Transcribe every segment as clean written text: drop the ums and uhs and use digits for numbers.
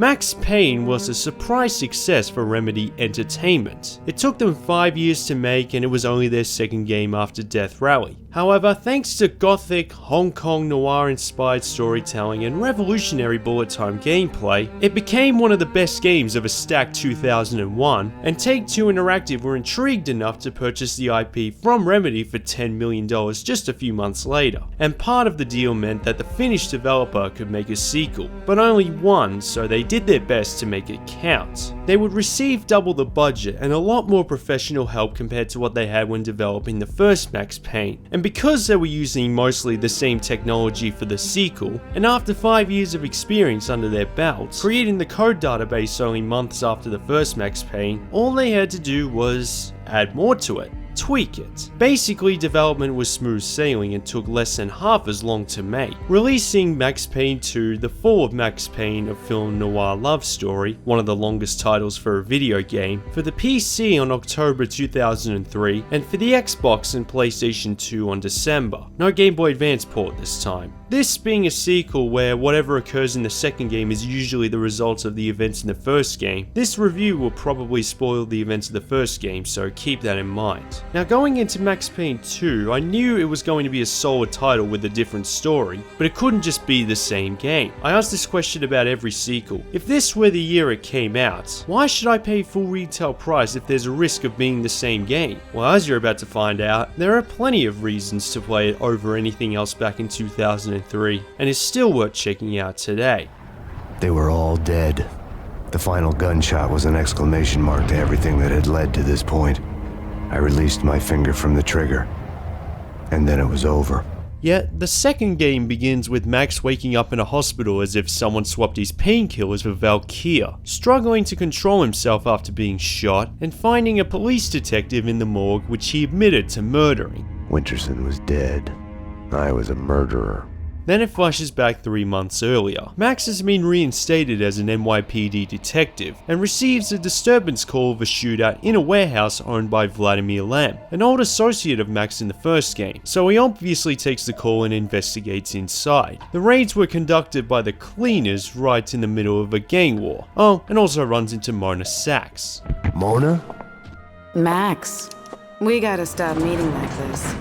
Max Payne was a surprise success for Remedy Entertainment. It took them 5 years to make and it was only their second game after Death Rally. However, thanks to gothic, Hong Kong noir-inspired storytelling and revolutionary bullet time gameplay, it became one of the best games of a stacked 2001, and Take-Two Interactive were intrigued enough to purchase the IP from Remedy for $10 million just a few months later. And part of the deal meant that the finished developer could make a sequel, but only one, so they did their best to make it count. They would receive double the budget and a lot more professional help compared to what they had when developing the first Max Payne. And because they were using mostly the same technology for the sequel, and after 5 years of experience under their belts, creating the code database only months after the first Max Payne, all they had to do was add more to it. Tweak it. Basically, development was smooth sailing and took less than half as long to make. Releasing Max Payne 2, The Fall of Max Payne, a film noir love story, one of the longest titles for a video game, for the PC on October 2003, and for the Xbox and PlayStation 2 on December. No Game Boy Advance port this time. This being a sequel where whatever occurs in the second game is usually the result of the events in the first game, this review will probably spoil the events of the first game, so keep that in mind. Now, going into Max Payne 2, I knew it was going to be a solid title with a different story, but it couldn't just be the same game. I asked this question about every sequel. If this were the year it came out, why should I pay full retail price if there's a risk of being the same game? Well, as you're about to find out, there are plenty of reasons to play it over anything else back in 2003, and is still worth checking out today. They were all dead. The final gunshot was an exclamation mark to everything that had led to this point. I released my finger from the trigger, and then it was over. Yet, the second game begins with Max waking up in a hospital as if someone swapped his painkillers for Valkyria, struggling to control himself after being shot, and finding a police detective in the morgue which he admitted to murdering. Winterson was dead. I was a murderer. Then it flashes back 3 months earlier. Max has been reinstated as an NYPD detective and receives a disturbance call of a shootout in a warehouse owned by Vladimir, an old associate of Max in the first game, so he obviously takes the call and investigates inside. The raids were conducted by the cleaners right in the middle of a gang war. Oh, and also runs into Mona Sachs. Mona? Max, we gotta stop meeting like this.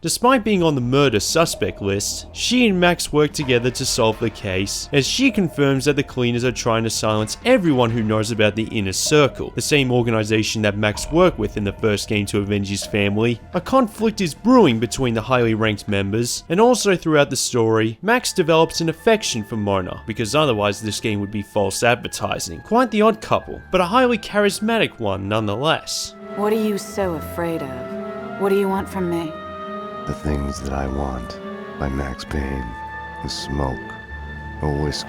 Despite being on the murder suspect list, she and Max work together to solve the case, as she confirms that the cleaners are trying to silence everyone who knows about the Inner Circle, the same organization that Max worked with in the first game to avenge his family. A conflict is brewing between the highly ranked members, and also throughout the story, Max develops an affection for Mona, because otherwise this game would be false advertising. Quite the odd couple, but a highly charismatic one nonetheless. What are you so afraid of? What do you want from me? The Things That I Want by Max Payne. A smoke, a whiskey,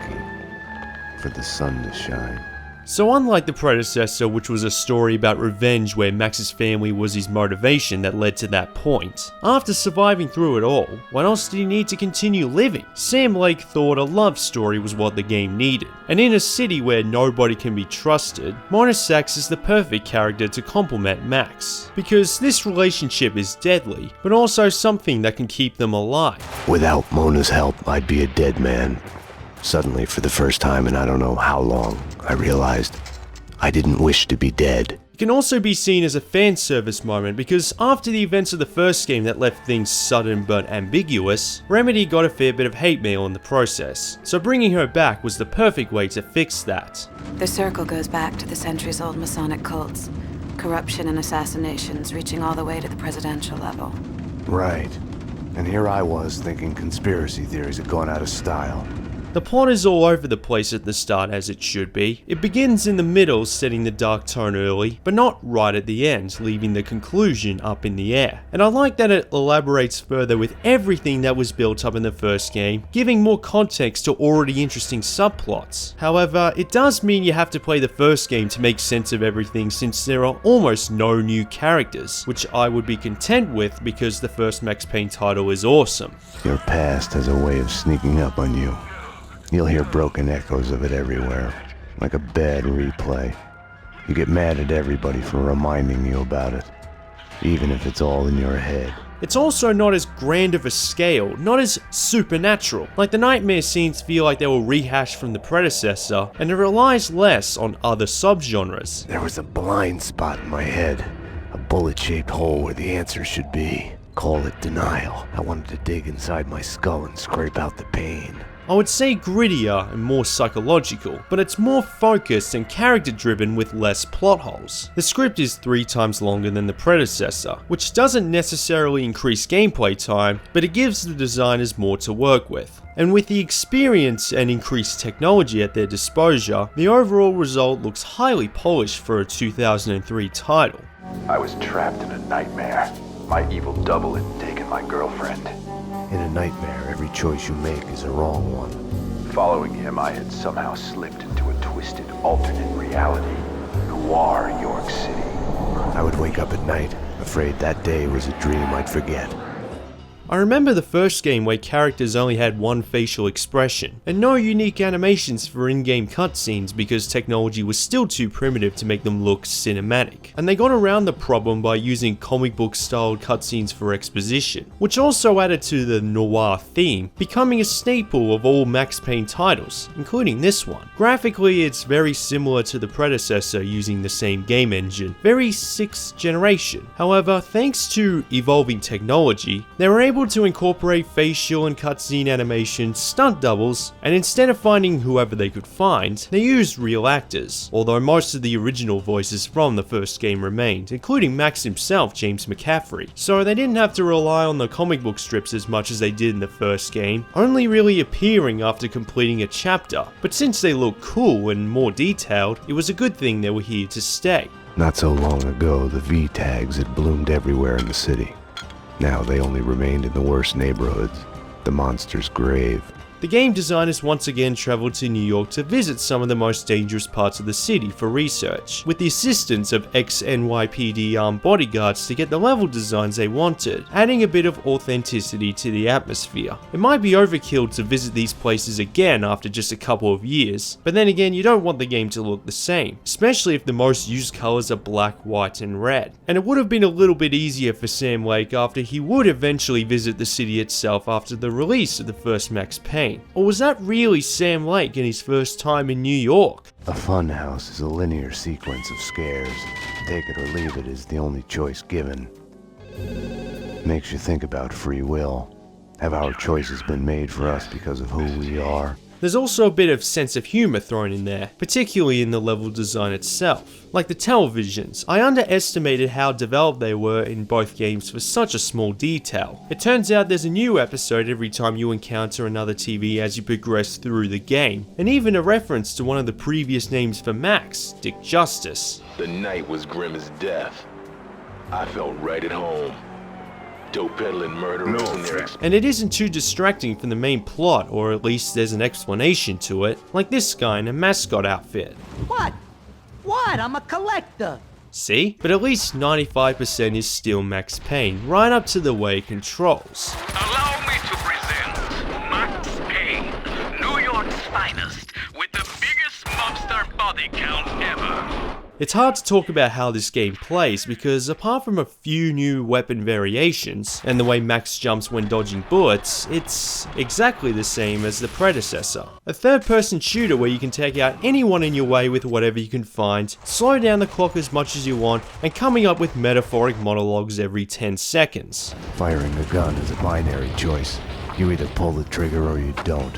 for the sun to shine. So unlike the predecessor, which was a story about revenge where Max's family was his motivation that led to that point, after surviving through it all, what else did he need to continue living? Sam Lake thought a love story was what the game needed. And in a city where nobody can be trusted, Mona Sachs is the perfect character to complement Max. Because this relationship is deadly, but also something that can keep them alive. Without Mona's help, I'd be a dead man. Suddenly, for the first time in I don't know how long, I realized I didn't wish to be dead. It can also be seen as a fan service moment because after the events of the first game that left things sudden but ambiguous, Remedy got a fair bit of hate mail in the process, so bringing her back was the perfect way to fix that. The circle goes back to the centuries-old Masonic cults, corruption and assassinations reaching all the way to the presidential level. Right. And here I was thinking conspiracy theories had gone out of style. The plot is all over the place at the start, as it should be. It begins in the middle, setting the dark tone early, but not right at the end, leaving the conclusion up in the air. And I like that it elaborates further with everything that was built up in the first game, giving more context to already interesting subplots. However, it does mean you have to play the first game to make sense of everything, since there are almost no new characters, which I would be content with because the first Max Payne title is awesome. Your past has a way of sneaking up on you. You'll hear broken echoes of it everywhere, like a bad replay. You get mad at everybody for reminding you about it, even if it's all in your head. It's also not as grand of a scale, not as supernatural. Like the nightmare scenes feel like they were rehashed from the predecessor, and it relies less on other subgenres. There was a blind spot in my head, a bullet-shaped hole where the answer should be. Call it denial. I wanted to dig inside my skull and scrape out the pain. I would say grittier and more psychological, but it's more focused and character driven with less plot holes. The script is 3 times longer than the predecessor, which doesn't necessarily increase gameplay time, but it gives the designers more to work with. And with the experience and increased technology at their disposal, the overall result looks highly polished for a 2003 title. I was trapped in a nightmare. My evil double had taken my girlfriend. In a nightmare, every choice you make is a wrong one. Following him, I had somehow slipped into a twisted alternate reality. Noir, York City. I would wake up at night, afraid that day was a dream I'd forget. I remember the first game where characters only had one facial expression, and no unique animations for in-game cutscenes because technology was still too primitive to make them look cinematic. And they got around the problem by using comic book styled cutscenes for exposition, which also added to the noir theme, becoming a staple of all Max Payne titles, including this one. Graphically, it's very similar to the predecessor using the same game engine, very 6th generation. However, thanks to evolving technology, they were able to incorporate facial and cutscene animation stunt doubles, and instead of finding whoever they could find, they used real actors, although most of the original voices from the first game remained, including Max himself, James McCaffrey, so they didn't have to rely on the comic book strips as much as they did in the first game, only really appearing after completing a chapter. But since they look cool and more detailed, it was a good thing they were here to stay. Not so long ago, the V-tags had bloomed everywhere in the city. Now they only remained in the worst neighborhoods, the monster's grave. The game designers once again traveled to New York to visit some of the most dangerous parts of the city for research, with the assistance of ex-NYPD armed bodyguards to get the level designs they wanted, adding a bit of authenticity to the atmosphere. It might be overkill to visit these places again after just a couple of years, but then again you don't want the game to look the same, especially if the most used colors are black, white and red. And it would have been a little bit easier for Sam Lake after he would eventually visit the city itself after the release of the first Max Payne. Or was that really Sam Lake in his first time in New York? A funhouse is a linear sequence of scares. Take it or leave it is the only choice given. Makes you think about free will. Have our choices been made for us because of who we are? There's also a bit of sense of humor thrown in there, particularly in the level design itself. Like the televisions, I underestimated how developed they were in both games for such a small detail. It turns out there's a new episode every time you encounter another TV as you progress through the game, and even a reference to one of the previous names for Max, Dick Justice. The night was grim as death. I felt right at home. Dope peddling murderers and their And it isn't too distracting from the main plot, or at least there's an explanation to it, like this guy in a mascot outfit. What? What? I'm a collector. See? But at least 95% is still Max Payne, right up to the way it controls. Allow me to present Max Payne, New York's finest, with the biggest mobster body count ever. It's hard to talk about how this game plays because apart from a few new weapon variations and the way Max jumps when dodging bullets, it's exactly the same as the predecessor. A third-person shooter where you can take out anyone in your way with whatever you can find, slow down the clock as much as you want, and coming up with metaphoric monologues every 10 seconds. Firing a gun is a binary choice. You either pull the trigger or you don't.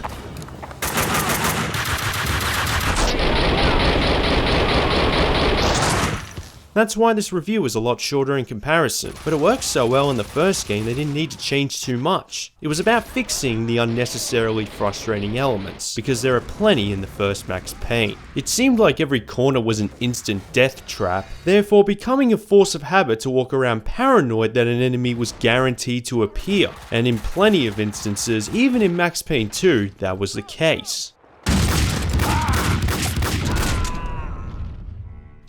That's why this review is a lot shorter in comparison, but it worked so well in the first game they didn't need to change too much. It was about fixing the unnecessarily frustrating elements, because there are plenty in the first Max Payne. It seemed like every corner was an instant death trap, therefore becoming a force of habit to walk around paranoid that an enemy was guaranteed to appear, and in plenty of instances, even in Max Payne 2, that was the case.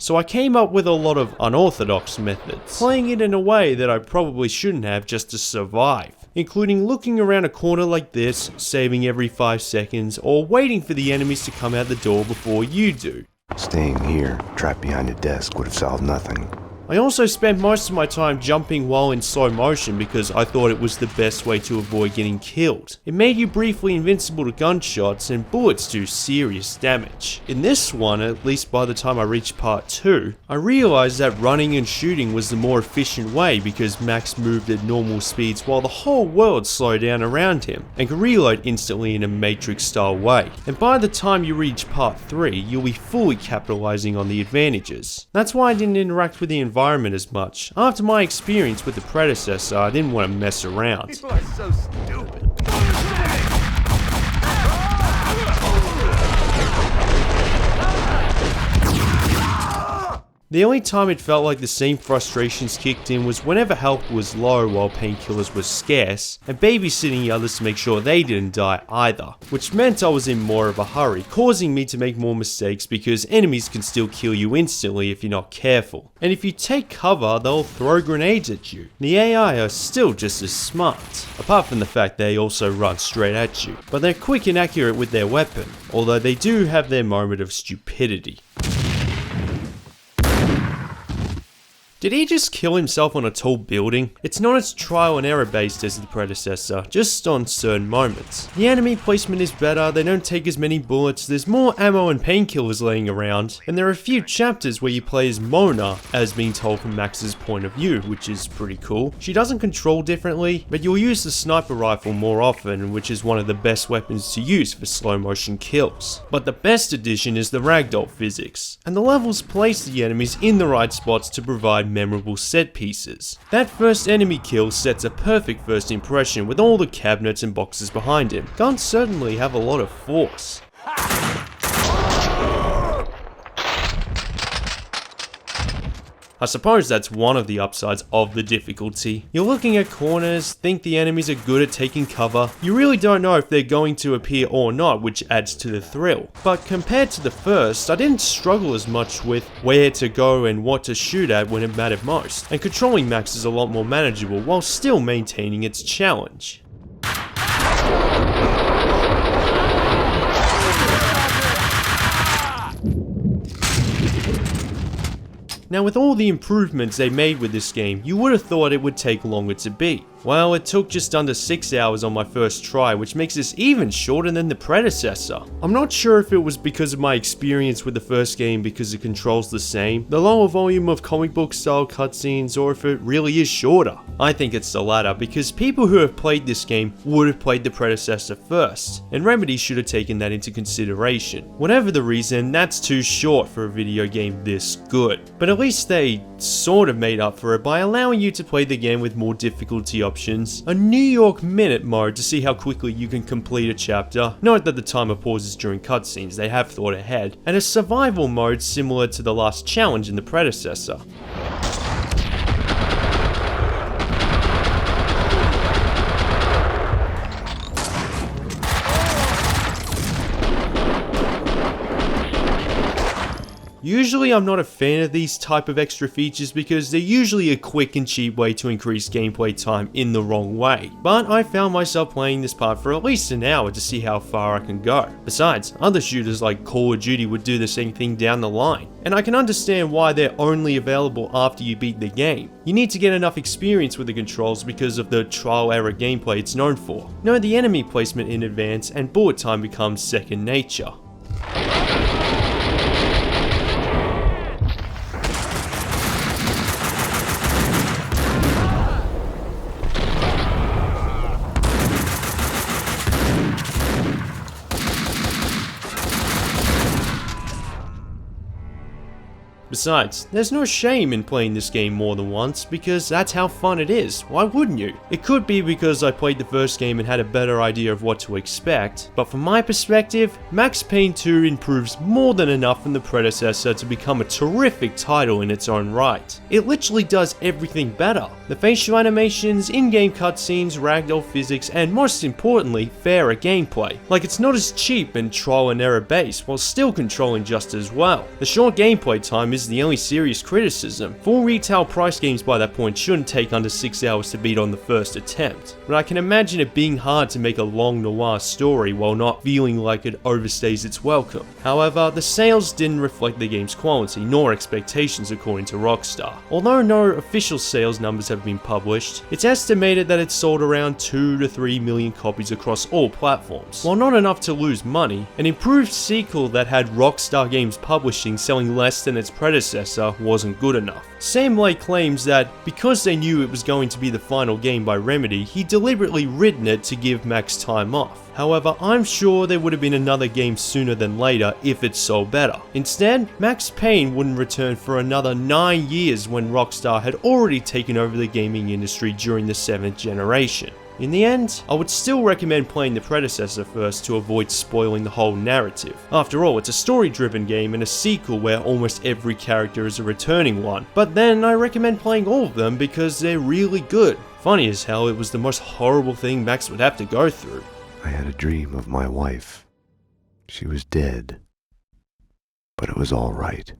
So I came up with a lot of unorthodox methods, playing it in a way that I probably shouldn't have just to survive, including looking around a corner like this, saving every 5 seconds, or waiting for the enemies to come out the door before you do. Staying here, trapped behind a desk, would have solved nothing. I also spent most of my time jumping while in slow motion because I thought it was the best way to avoid getting killed. It made you briefly invincible to gunshots and bullets do serious damage. In this one, at least by the time I reached part 2, I realized that running and shooting was the more efficient way because Max moved at normal speeds while the whole world slowed down around him and could reload instantly in a Matrix style way. And by the time you reach part 3, you'll be fully capitalizing on the advantages. That's why I didn't interact with the environment as much. After my experience with the predecessor, I didn't want to mess around. People are so stupid. The only time it felt like the same frustrations kicked in was whenever help was low while painkillers were scarce, and babysitting the others to make sure they didn't die either, which meant I was in more of a hurry, causing me to make more mistakes because enemies can still kill you instantly if you're not careful. And if you take cover, they'll throw grenades at you. The AI are still just as smart, apart from the fact they also run straight at you, but they're quick and accurate with their weapon, although they do have their moment of stupidity. Did he just kill himself on a tall building? It's not as trial and error based as the predecessor, just on certain moments. The enemy placement is better, they don't take as many bullets, there's more ammo and painkillers laying around, and there are a few chapters where you play as Mona, as being told from Max's point of view, which is pretty cool. She doesn't control differently, but you'll use the sniper rifle more often, which is one of the best weapons to use for slow motion kills. But the best addition is the ragdoll physics, and the levels place the enemies in the right spots to provide memorable set pieces. That first enemy kill sets a perfect first impression with all the cabinets and boxes behind him. Guns certainly have a lot of force. I suppose that's one of the upsides of the difficulty. You're looking at corners, think the enemies are good at taking cover. You really don't know if they're going to appear or not, which adds to the thrill. But compared to the first, I didn't struggle as much with where to go and what to shoot at when it mattered most. And controlling Max is a lot more manageable while still maintaining its challenge. Now, with all the improvements they made with this game, you would have thought it would take longer to beat. Well, it took just under 6 hours on my first try, which makes this even shorter than the predecessor. I'm not sure if it was because of my experience with the first game because it controls the same, the lower volume of comic book style cutscenes, or if it really is shorter. I think it's the latter, because people who have played this game would have played the predecessor first, and Remedy should have taken that into consideration. Whatever the reason, that's too short for a video game this good. But at least they sort of made up for it by allowing you to play the game with more difficulty options, a New York Minute mode to see how quickly you can complete a chapter, note that the timer pauses during cutscenes, they have thought ahead, and a survival mode similar to the last challenge in the predecessor. Usually I'm not a fan of these type of extra features because they're usually a quick and cheap way to increase gameplay time in the wrong way, but I found myself playing this part for at least an hour to see how far I can go. Besides, other shooters like Call of Duty would do the same thing down the line, and I can understand why they're only available after you beat the game. You need to get enough experience with the controls because of the trial error gameplay it's known for. Know the enemy placement in advance and bullet time becomes second nature. Besides, there's no shame in playing this game more than once because that's how fun it is, why wouldn't you? It could be because I played the first game and had a better idea of what to expect, but from my perspective, Max Payne 2 improves more than enough from the predecessor to become a terrific title in its own right. It literally does everything better. The facial animations, in-game cutscenes, ragdoll physics, and most importantly, fairer gameplay. Like it's not as cheap and trial and error based while still controlling just as well. The short gameplay time is was the only serious criticism. Full retail price games by that point shouldn't take under 6 hours to beat on the first attempt, but I can imagine it being hard to make a long noir story while not feeling like it overstays its welcome. However, the sales didn't reflect the game's quality nor expectations according to Rockstar. Although no official sales numbers have been published, it's estimated that it sold around 2 to 3 million copies across all platforms. While not enough to lose money, an improved sequel that had Rockstar Games publishing selling less than its predecessor wasn't good enough. Sam Lake claims that because they knew it was going to be the final game by Remedy, he deliberately written it to give Max time off. However, I'm sure there would have been another game sooner than later if it sold better. Instead, Max Payne wouldn't return for another 9 years when Rockstar had already taken over the gaming industry during the 7th generation. In the end, I would still recommend playing the predecessor first to avoid spoiling the whole narrative. After all, it's a story-driven game and a sequel where almost every character is a returning one. But then I recommend playing all of them because they're really good. Funny as hell, it was the most horrible thing Max would have to go through. I had a dream of my wife. She was dead. But it was all right.